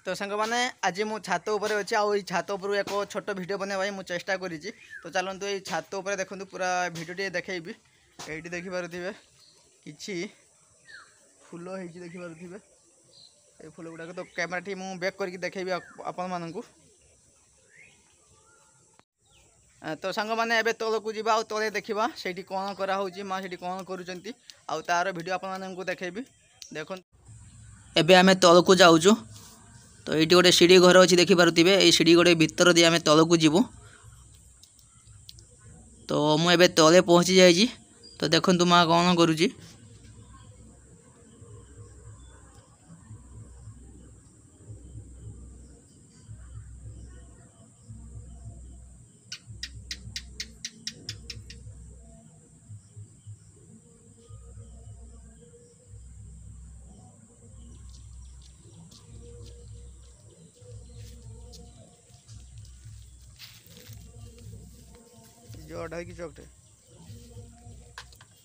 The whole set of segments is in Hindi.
तो सांग मैंने आज मु छात उपर अच्छे आई छात उपर एक छोट भिड बनवा मुझे चेष्टा करी। तो चलतु ये छात उपर देखु पूरा भिडियो देखेबी। ये देखिपे कि फूल हो देखिपे ये फूल गुड़ाक तो कैमेरा टी मुझे बैक करके देखेबी आपण मानू। तो सांग मैंने एबे तलक जावा आ तले देखा से कौन कराऊँ माँ से कौन कर तार भिड आपको देखेबी। देख एबे आमे तलक जाऊँ। तो ये गोटे सीढ़ी घर अच्छी देखिपे ये सीढ़ी गोटे भितर दी आम तलक जीवु। तो मुझे तले पहुँची जाइए। तो देखु माँ कौन करुँची।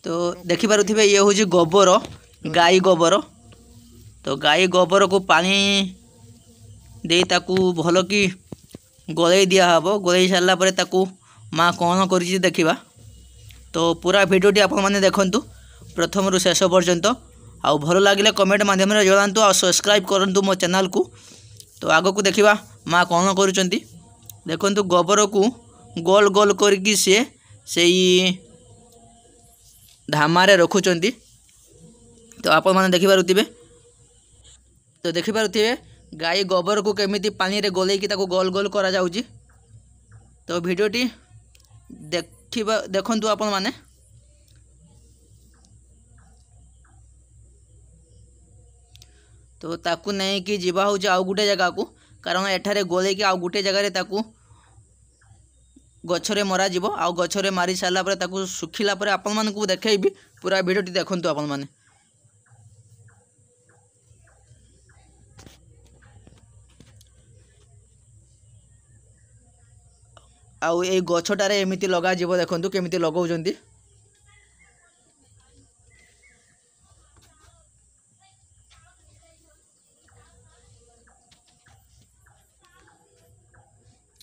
तो देखिपे ये हूँ गोबर गाई गोबर। तो गाई गोबर को पानी दे ताकू भल कि गलई दिहब। गलई सारा पर ताकू माँ कौन कर देखा। तो पूरा भिडियोटी आपण मैंने देखु प्रथम रु शेष पर्यंत। आउ भल लगे कमेंट माध्यम जनातु आ सब्सक्राइब करूँ मो चैनल को। तो आग को देखा माँ कौन कर देखु गोबर को गोल गोल करके से धामारे रखुंट। तो आपण मैंने देखिपे। तो देखिपे गाई गोबर को केमिति पानी रे गोले कि ताको गोल गोल करा जाउची। तो भिडियोटी देखंतु आपण माने। तो ताकू नहीं कि जीवा हो आउ गुटे जगह को कारण एठारे गोले कि आउ गुटे जगह रे ताकू गछरे मरा जीवो। आउ गछरे मारी सारा पर ताकू सुखिला पर आपण मानकू देखेबी। पूरा भिडियोटी देखंतु आपण माने। आउ ए गछटारे एमिति लगा जीवो देखंतु केमिति लगाउजंती।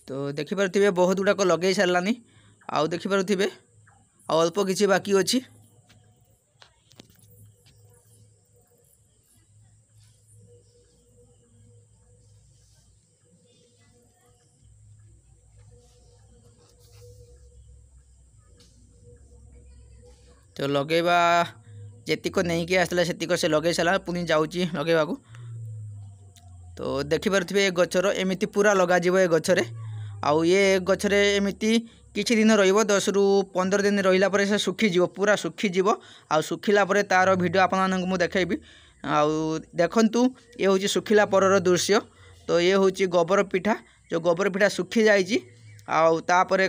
तो देखिपे बहुत गुड़ाक लगे सारानी। आउ देखिपे अल्प किछि बाकी अछि। तो लगेबा जेतिक नहीं कि आसला सेतिक से लगे सारा पुनी जाउची लगेबा को। तो देखिपे गछर एमिति पूरा लगा जीवो ए गछरे। आउ ये गछरे एमिति किछि दिन रहिबो 10 रु 15 दिन रहिला परे से सुखीजिवो पूरा सुखीजिवो। आउ सुखिला परे तार भिडियो आपण मानकु मु देखेबी। आउ देखंतु ये होची सुखिला परर दृश्य। तो ये होची गोबर पिठा जो गोबर पिठा सुखी जाइची। आउ तापरे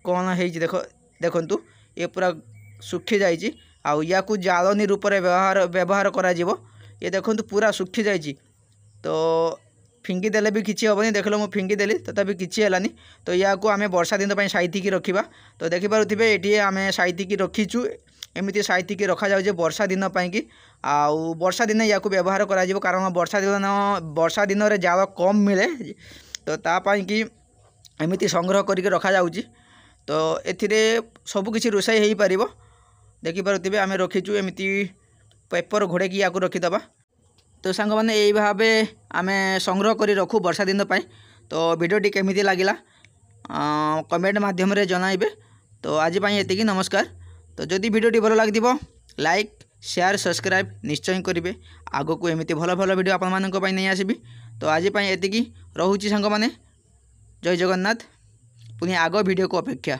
कोन हेची देखंतु ये पूरा सुखी जाइची। आउ या को जालनी रूप रे व्यवहार करा जीवो। ये देखंतु पूरा सुखी जाइची। तो फिंगी देले भी किसी हेनी देख लो मुझे फिंगी देली तथापि किसी है। तो या को आम वर्षा दिन साइतिकी रखा। तो देखिपे ये आम साइतिकी रखीचु एमती साइतिकी रखा जाए वर्षा दिन कि आउ वर्षा दिन या को व्यवहार करा जीवो कारण वर्षा दिन रे जाल कम मिले। तो तापाई कि एमती संग्रह करके रखा जाउची। तो एथिरे सब किछि रोषाई हो पार। देखिपे आम रखीचु एमती पेपर घोड़े या को रखीदबा। तो सांग मैंने यही भाव आम संग्रह कर रखू वर्षा दिन पाई। तो वीडियोटी केमिति लागिला कमेंट माध्यम रे जनाइबे। तो आज एतिकी नमस्कार। तो जदि वीडियोटी भल लगिथिबो लाइक शेयर सब्सक्राइब निश्चय करेंगे। आग को एमती भल भल वीडियो आपण मानक पई नहीं आसीबी। तो आज एतिकी रहुची सांग माने। जय जगन्नाथ। पुनी आग वीडियो को अपेक्षा।